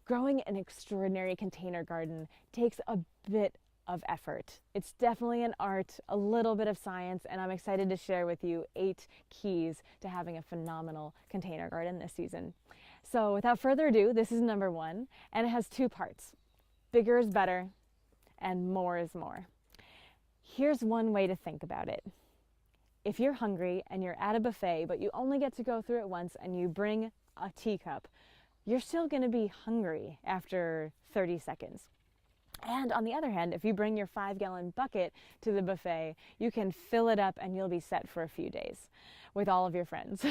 Growing an extraordinary container garden takes a bit of effort. It's definitely an art, a little bit of science, and I'm excited to share with you 8 keys to having a phenomenal container garden this season. So without further ado, this is number 1, and it has 2 parts. Bigger is better, and more is more. Here's one way to think about it. If you're hungry and you're at a buffet, but you only get to go through it once and you bring a teacup, you're still going to be hungry after 30 seconds. And on the other hand, if you bring your 5-gallon bucket to the buffet, you can fill it up and you'll be set for a few days with all of your friends.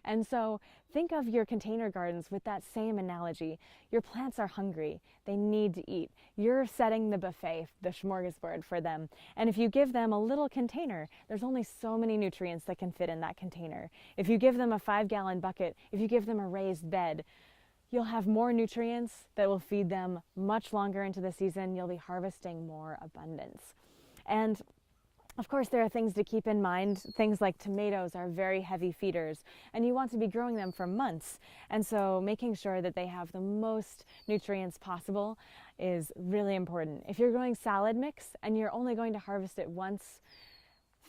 And so think of your container gardens with that same analogy. Your plants are hungry. They need to eat. You're setting the buffet, the smorgasbord for them. And if you give them a little container, there's only so many nutrients that can fit in that container. If you give them a 5-gallon bucket, if you give them a raised bed, you'll have more nutrients that will feed them much longer into the season. You'll be harvesting more abundance. And of course, there are things to keep in mind. Things like tomatoes are very heavy feeders, and you want to be growing them for months. And so making sure that they have the most nutrients possible is really important. If you're growing salad mix and you're only going to harvest it once,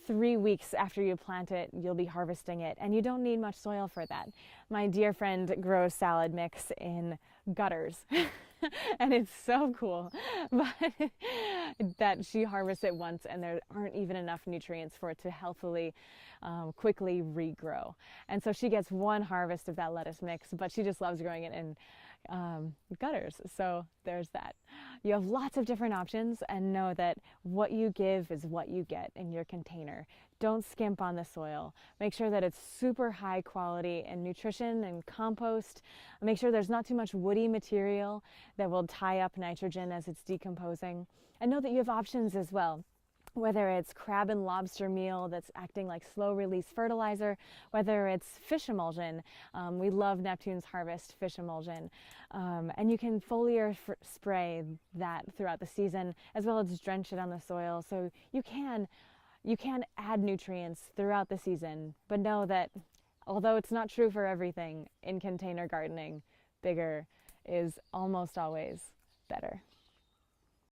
3 weeks after you plant it, you'll be harvesting it, and you don't need much soil for that. My dear friend grows salad mix in gutters, and it's so cool, but that she harvests it once, and there aren't even enough nutrients for it to healthily, quickly regrow. And so she gets one harvest of that lettuce mix, but she just loves growing it in gutters. So there's that. You have lots of different options, and know that what you give is what you get in your container. Don't skimp on the soil. Make sure that it's super high quality in nutrition and compost. Make sure there's not too much woody material that will tie up nitrogen as it's decomposing. And know that you have options as well. Whether it's crab and lobster meal that's acting like slow release fertilizer, whether it's fish emulsion. We love Neptune's Harvest fish emulsion. And you can foliar spray that throughout the season, as well as drench it on the soil. So you can add nutrients throughout the season, but know that although it's not true for everything in container gardening, bigger is almost always better.